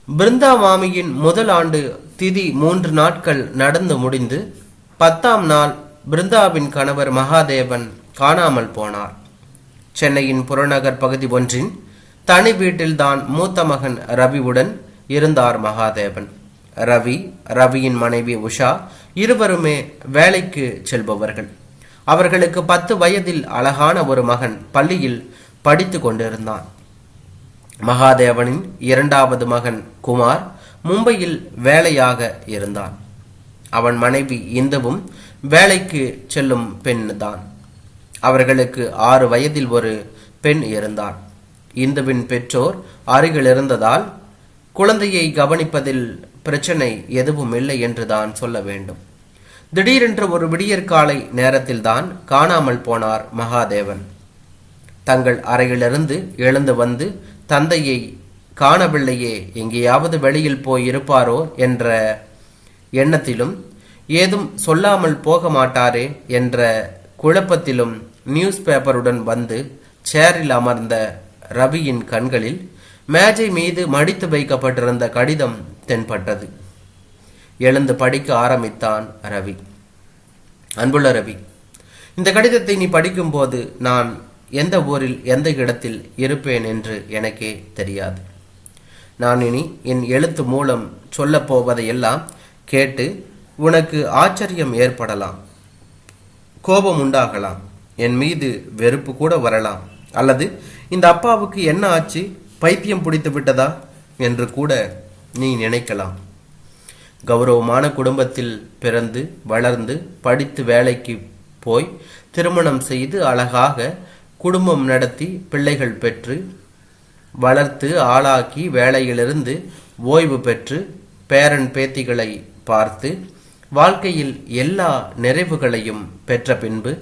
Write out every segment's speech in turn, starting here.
பிருந்தா மாமியின் முதல் ஆண்டு திதி 3 நாட்கள் நடந்து முடிந்து 10ஆம் நாள் பிருந்தாவின் கணவர் மகாதேவன் காணாமல் போனார். சென்னையின் புறநகர் பகுதி ஒன்றின் தனி வீட்டில்தான் மூத்த மகன் ரவியுடன் இருந்தார் மகாதேவன். ரவியின் மனைவி உஷா இருவருமே வேலைக்கு செல்பவர்கள். அவர்களுக்கு 10 வயதில் அழகான ஒரு மகன் பள்ளியில் படித்து கொண்டிருந்தான். மகாதேவனின் 2வது மகன் குமார் மும்பையில் வேலையாக இருந்தான். அவன் மனைவி இந்துவும் வேலைக்கு செல்லும் பெண் தான். அவர்களுக்கு 6 வயதில் ஒரு பெண் இருந்தாள். இந்துவின் பெற்றோர் அருகில் இருந்ததால் குழந்தையை கவனிப்பதில் பிரச்சனை எதுவும் இல்லை என்றுதான் சொல்ல வேண்டும். திடீரென்று ஒரு விடியற்காலை நேரத்தில் தான் காணாமல் போனார் மகாதேவன். தங்கள் அறையிலிருந்து எழுந்து வந்து தந்தையை காணவில்லையே, எங்கேயாவது வெளியில் போய் இருப்பாரோ என்ற எண்ணத்திலும், ஏதும் சொல்லாமல் போக மாட்டாரே என்ற குழப்பத்திலும் நியூஸ் பேப்பருடன் வந்து சேரில் அமர்ந்த ரவியின் கண்களில் மேஜை மீது மடித்து வைக்கப்பட்டிருந்த கடிதம் தென்பட்டது. எழுந்து படிக்க ஆரம்பித்தான் ரவி. அன்புள்ள ரவி, இந்த கடிதத்தை நீ படிக்கும்போது நான் எந்த ஊரில் எந்த இடத்தில் இருப்பேன் என்று எனக்கே தெரியாது. நான் இனி என் எழுத்து மூலம் சொல்லப் போவதையெல்லாம் கேட்டு உனக்கு ஆச்சரியம் ஏற்படலாம், கோபம் உண்டாகலாம், என் மீது வெறுப்பு கூட வரலாம், அல்லது இந்த அப்பாவுக்கு என்ன ஆச்சு, பைத்தியம் பிடித்து விட்டதா என்று கூட நீ நினைக்கலாம். கௌரவமான குடும்பத்தில் பிறந்து வளர்ந்து படித்து வேலைக்கு போய் திருமணம் செய்து அழகாக குடும்பம் நடத்தி பிள்ளைகள் பெற்று வளர்த்து ஆளாக்கி வேலையிலிருந்து ஓய்வு பெற்று பேரன் பேத்திகளை பார்த்து வாழ்க்கையில் எல்லா நிறைவுகளையும் பெற்ற பின்பு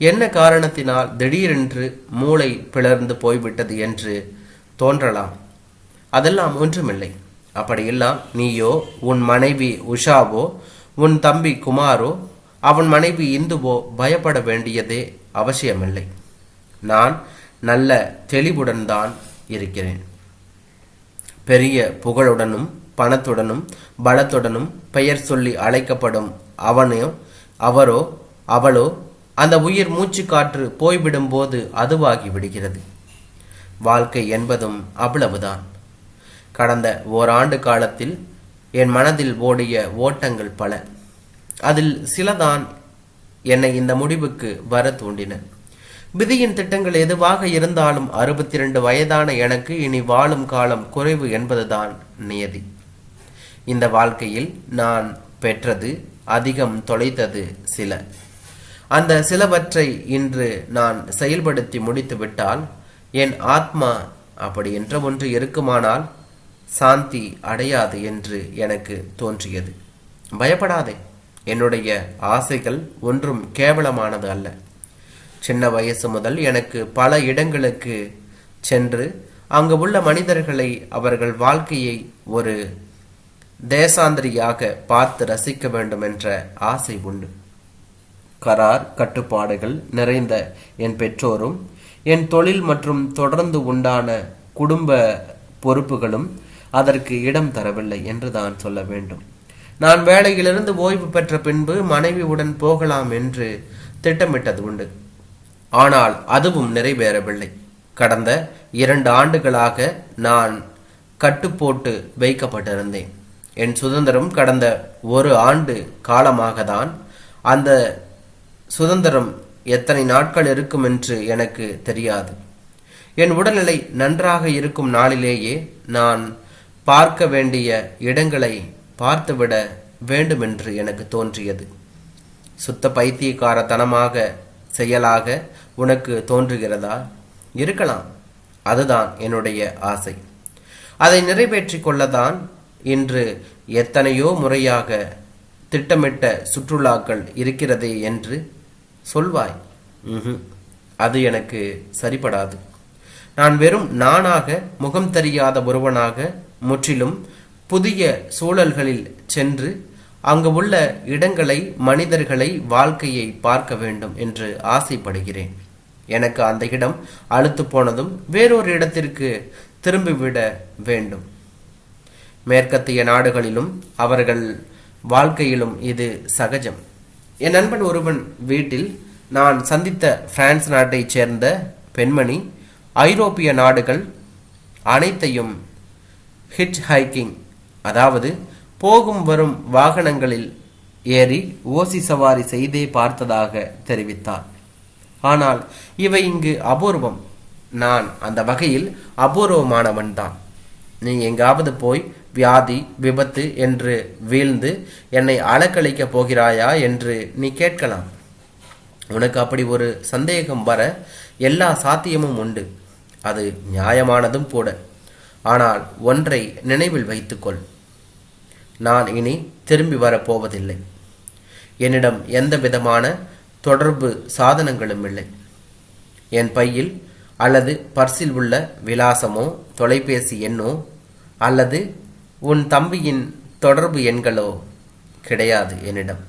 என்ன காரணத்தினால் திடீரென்று மூளை பிளர்ந்து போய்விட்டது என்று தோன்றலாம். அதெல்லாம் ஒன்றுமில்லை. அப்படியெல்லாம் நீயோ, உன் மனைவி உஷாவோ, உன் தம்பி குமாரோ, அவன் மனைவி இந்துவோ பயப்பட வேண்டியதே அவசியமில்லை. நான் நல்ல தெளிவுடன் தான் இருக்கிறேன். பெரிய புகழுடனும் பணத்துடனும் பலத்துடனும் பெயர் சொல்லி அழைக்கப்படும் அவரோ அவளோ அந்த உயிர் மூச்சு காற்று போய்விடும் போது அதுவாகி விடுகிறது. வாழ்க்கை என்பதும் அவ்வளவுதான். கடந்த ஓராண்டு காலத்தில் என் மனதில் ஓடிய ஓட்டங்கள் பல. அதில் சிலதான் என்னை இந்த முடிவுக்கு வர தூண்டின. விதியின் திட்டங்கள் எதுவாக இருந்தாலும் 62 வயதான எனக்கு இனி வாழும் காலம் குறைவு என்பதுதான் நியதி. இந்த வாழ்க்கையில் நான் பெற்றது அதிகம், தொலைத்தது சில. அந்த சிலவற்றை இன்று நான் செயல்படுத்தி முடித்து விட்டால் என் ஆத்மா அப்படி என்ற ஒன்று இருக்குமானால் சாந்தி அடையாது என்று எனக்கு தோன்றியது. பயப்படாதே, என்னுடைய ஆசைகள் ஒன்றும் கேவலமானது அல்ல. சின்ன வயசு முதல் எனக்கு பல இடங்களுக்கு சென்று அங்கு உள்ள மனிதர்களை, அவர்கள் வாழ்க்கையை ஒரு தேசாந்திரியாக பார்த்து ரசிக்க வேண்டும் என்ற ஆசை உண்டு. கட்டுப்பாடுகள் நிறைந்த என் பெற்றோரும் என் தொழில் மற்றும் தொடர்ந்து உண்டான குடும்ப பொறுப்புகளும் அதற்கு இடம் தரவில்லை என்று தான் சொல்ல வேண்டும். நான் வேலையிலிருந்து ஓய்வு பெற்ற பின்பு மனைவியுடன் போகலாம் என்று திட்டமிட்டது உண்டு. ஆனால் அதுவும் நிறைவேறவில்லை. கடந்த 2 ஆண்டுகளாக நான் கட்டுப்போட்டு வைக்கப்பட்டிருந்தேன். என் சுதந்திரம் கடந்த 1 ஆண்டு காலமாக தான். அந்த சுதந்திரம் எத்தனை நாட்கள் இருக்கும் என்று எனக்கு தெரியாது. என் உடல்நிலை நன்றாக இருக்கும் நாளிலேயே நான் பார்க்க வேண்டிய இடங்களை பார்த்துவிட வேண்டுமென்று எனக்கு தோன்றியது. சுத்த பைத்தியக்காரத்தனமாக செயலாக உனக்கு தோன்றுகிறதா? இருக்கலாம். அதுதான் என்னுடைய ஆசை. அதை நிறைவேற்றி கொள்ளத்தான் இன்று எத்தனையோ முறையாக திட்டமிட்ட சுற்றுலாக்கள் இருக்கிறதே என்று சொல்வாய். அது எனக்கு சரிபடாது. நான் வெறும் நானாக, முகம் தெரியாத ஒருவனாக முற்றிலும் புதிய சூழல்களில் சென்று அங்கு உள்ள இடங்களை, மனிதர்களை, வாழ்க்கையை பார்க்க வேண்டும் என்று ஆசைப்படுகிறேன். எனக்கு அந்த இடம் அழுத்து போனதும் வேறொரு இடத்திற்கு திரும்பிவிட வேண்டும். மேற்கத்திய நாடுகளிலும் அவர்கள் வாழ்க்கையிலும் இது சகஜம். என் நண்பன் ஒருவன் வீட்டில் நான் சந்தித்த பிரான்ஸ் நாட்டைச் சேர்ந்த பெண்மணி ஐரோப்பிய நாடுகள் அனைத்தையும் ஹிட்ச் ஹைக்கிங், அதாவது போகும் வரும் வாகனங்களில் ஏறி ஓசி சவாரி செய்தே பார்த்ததாக தெரிவித்தார். ஆனால் இவை இங்கு அபூர்வம். நான் அந்த வகையில் அபூர்வமானவன்தான். நீ எங்காவது போய் வியாதி விபத்து என்று வீழ்ந்து என்னை அலக்களிக்கப் போகிறாயா என்று நீ கேட்கலாம். உனக்கு அப்படி ஒரு சந்தேகம் வர எல்லா சாத்தியமும் உண்டு. அது நியாயமானதும் கூட. ஆனால் ஒன்றை நினைவில் வைத்துக்கொள், நான் இனி திரும்பி வரப்போவதில்லை. என்னிடம் எந்த விதமான தொடர்பு சாதனங்களும் இல்லை. என் பையில் அல்லது பர்சில் உள்ள விலாசமோ தொலைபேசி எண்ணோ அல்லது உன் தம்பியின் தொடர்பு எண்களோ கிடையாது என்னிடம்.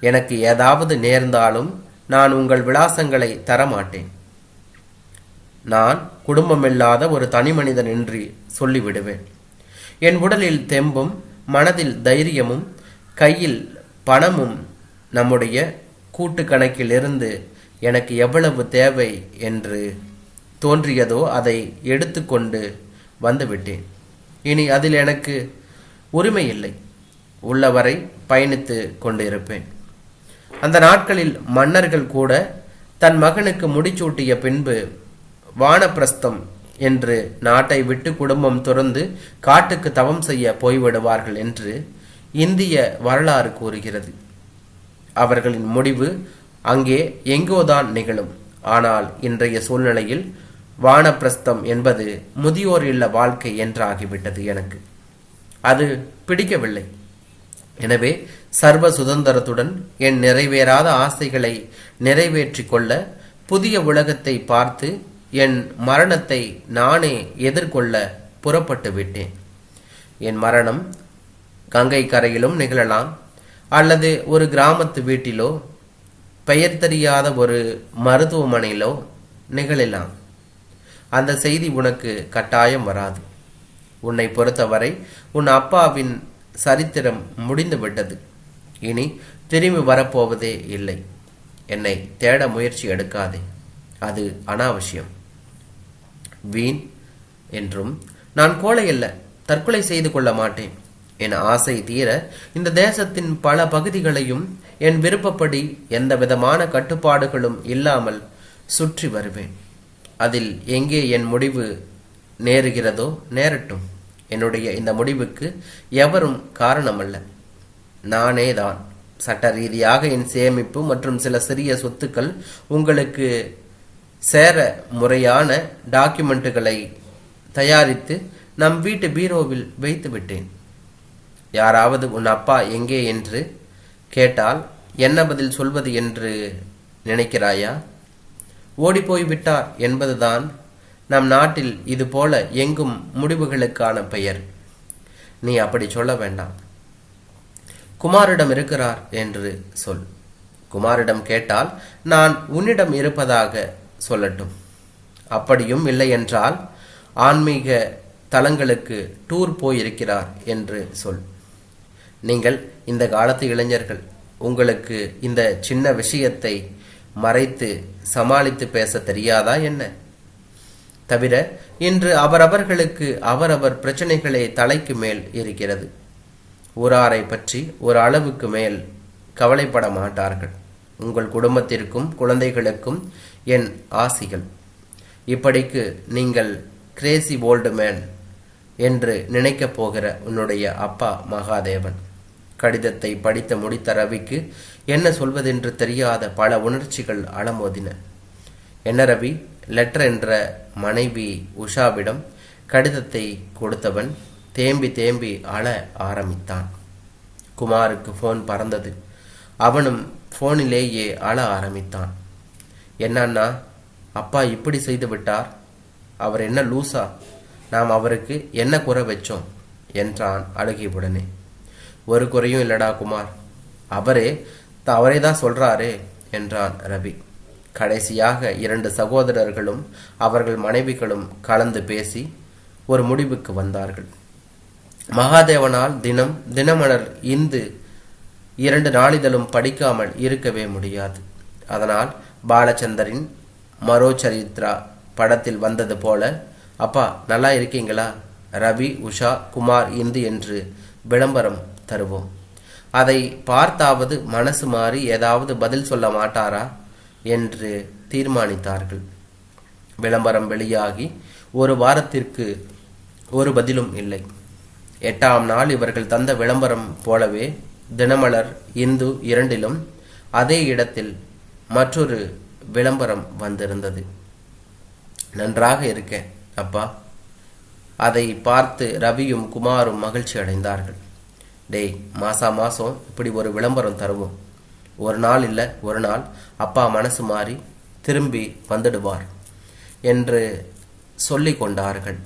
எனக்கு ஏதாவது நேர்ந்தாலும் நான் உங்கள் விலாசங்களை தரமாட்டேன். நான் குடும்பமில்லாத ஒரு தனி மனிதன் என்று சொல்லிவிடுவேன். என் உடலில் தெம்பும் மனதில் தைரியமும் கையில் பணமும் நம்முடைய கூட்டு கணக்கில் இருந்து எனக்கு எவ்வளவு தேவை என்று தோன்றியதோ அதை எடுத்துக்கொண்டு வந்துவிட்டேன். இனி அதில் எனக்கு உரிமை இல்லை. உள்ளவரை பயணித்து கொண்டு இருப்பேன். அந்த நாட்களில் மன்னர்கள் கூட தன் மகனுக்கு முடிச்சூட்டிய பின்பு வானப்பிரஸ்தம் என்று நாட்டை விட்டு குடும்பம் துறந்து காட்டுக்கு தவம் செய்ய போய்விடுவார்கள் என்று இந்திய வரலாறு கூறுகிறது. அவர்களின் முடிவு அங்கே எங்கோதான் நிகழும். ஆனால் இன்றைய சூழ்நிலையில் வானப்பிரஸ்தம் என்பது முதியோர் இல்ல வாழ்க்கை என்றாகிவிட்டது. எனக்கு அது பிடிக்கவில்லை. எனவே சர்வ சுதந்திரத்துடன் என் நிறைவேறாத ஆசைகளை நிறைவேற்றி கொள்ள புதிய உலகத்தை பார்த்து என் மரணத்தை நானே எதிர்கொள்ள புறப்பட்டு விட்டேன். என் மரணம் கங்கை கரையிலும் நிகழலாம், அல்லது ஒரு கிராமத்து வீட்டிலோ பெயர் தெரியாத ஒரு மருத்துவமனையிலோ நிகழலாம். அந்த செய்தி உனக்கு கட்டாயம் வராது. உன்னை பொறுத்தவரை உன் அப்பாவின் சரித்திரம் முடிந்து விட்டது. இனி திரும்பி வரப்போவதே இல்லை. என்னை தேட முயற்சி எடுக்காதே, அது அனாவசியம், வீண். என்றும் நான் கோழை அல்ல, தற்கொலை செய்து கொள்ள மாட்டேன். என் ஆசை தீர இந்த தேசத்தின் பல பகுதிகளையும் என் விருப்பப்படி எந்த விதமான கட்டுப்பாடுகளும் இல்லாமல் சுற்றி வருவேன். அதில் எங்கே என் முடிவு நேருகிறதோ நேரட்டும். என்னுடைய இந்த முடிவுக்கு எவரும் காரணமல்ல, நானே தான். சட்ட ரீதியாக என் சேமிப்பு மற்றும் சில சிறிய சொத்துக்கள் உங்களுக்கு சேர முறையான டாக்குமெண்ட்டுகளை தயாரித்து நம் வீட்டு பீரோவில் வைத்து விட்டேன். யாராவது உன் அப்பா எங்கே என்று கேட்டால் என்ன பதில் சொல்வது என்று நினைக்கிறாயா? ஓடிப்போய் விட்டார் என்பதுதான் நம் நாட்டில் இது போல எங்கும் முடிவுகளுக்கான பெயர். நீ அப்படி சொல்ல வேண்டாம். குமாரிடம் இருக்கிறார் என்று சொல். குமாரிடம் கேட்டால் நான் உன்னிடம் இருப்பதாக சொல்லட்டும். அப்படியும் இல்லை என்றால் ஆன்மீக தலங்களுக்கு டூர் போயிருக்கிறார் என்று சொல். நீங்கள் இந்த காலத்து இளைஞர்கள், உங்களுக்கு இந்த சின்ன விஷயத்தை மறைத்து சமாளித்து பேச தெரியாதா என்ன? தவிர இன்று அவரவர்களுக்கு அவரவர் பிரச்சனைகளே தலைக்கு மேல் இருக்கிறது. ஊராரை பற்றி ஒரு அளவுக்கு மேல் கவலைப்பட மாட்டார்கள். உங்கள் குடும்பத்திற்கும் குழந்தைகளுக்கும் என் ஆசிகள். இப்படிக்கு நீங்கள் கிரேசி ஓல்டு மேன் என்று நினைக்கப் போகிற உன்னுடைய அப்பா மகாதேவன். கடிதத்தை படித்து முடித்த ரவிக்கு என்ன சொல்வதென்று தெரியாத பல உணர்ச்சிகள் அலமோதின. என்ன ரவி, லெட்டர் என்ற மனைவி உஷாவிடம் கடிதத்தை கொடுத்தவன் தேம்பி தேம்பி அழ ஆரம்பித்தான். குமாருக்கு போன் பறந்தது. அவனும் போனிலேயே அழ ஆரம்பித்தான். என்னன்னா, அப்பா இப்படி செய்து விட்டார். அவர் என்ன லூசா? நாம் அவருக்கு என்ன குறை வச்சோம் என்றான் அழுகியுடனே. ஒரு குறையும் இல்லடா குமார், அவரே தான் சொல்றாரே என்றான் ரவி. கடைசியாக 2 சகோதரர்களும் அவர்கள் மனைவிகளும் கலந்து பேசி ஒரு முடிவுக்கு வந்தார்கள். மகாதேவனால் தினமலர் இந்து 2 நாளிதழும் படிக்காமல் இருக்கவே முடியாது. அதனால் பாலச்சந்தரின் மரோச்சரித்ரா படத்தில் வந்தது போல, அப்பா நல்லா இருக்கீங்களா, ரவி, உஷா, குமார், இந்து என்று விளம்பரம் தருவோம். அதை பார்த்தாவது மனசு மாறி ஏதாவது பதில் சொல்ல மாட்டாரா என்று தீர்மானித்தார்கள். விளம்பரம் வெளியாகி 1 வாரத்திற்கு ஒரு பதிலும் இல்லை. 8ஆம் நாள் இவர்கள் தந்த விளம்பரம் போலவே தினமலர், இந்து 2லும் அதே இடத்தில் மற்றொரு விளம்பரம் வந்திருந்தது. நன்றாக இருக்கேன் அப்பா. அதை பார்த்து ரவியும் குமாரும் மகிழ்ச்சி அடைந்தார்கள். டேய், மாசம் இப்படி ஒரு விளம்பரம் தருவோம். ஒரு நாள் இல்லை ஒரு நாள் அப்பா மனசு மாறி திரும்பி வந்துடுவார் என்று சொல்லிக் கொண்டார்கள்.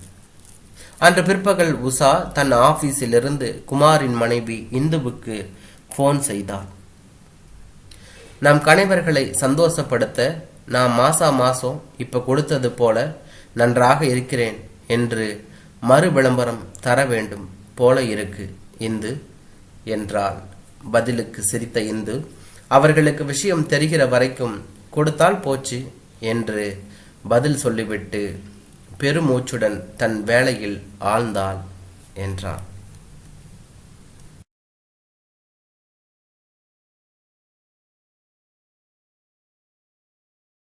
அன்று பிற்பகல் உஷா தன் ஆபீஸிலிருந்து குமாரின் மனைவி இந்துவுக்கு போன் செய்தார். நம் கணவர்களை சந்தோஷப்படுத்த நான் மாசம் இப்ப கொடுத்தது போல நன்றாக இருக்கிறேன் என்று மறு விளம்பரம் தர வேண்டும் போல இருக்கு இந்து என்றாள். பதிலுக்கு சிரித்த இந்து, அவர்களுக்கு விஷயம் தெரிகிற வரைக்கும் கொடுத்தால் போச்சு என்று பதில் சொல்லிவிட்டு பெருமூச்சுடன் தன் வேலையில் ஆழ்ந்தாள் என்றார்.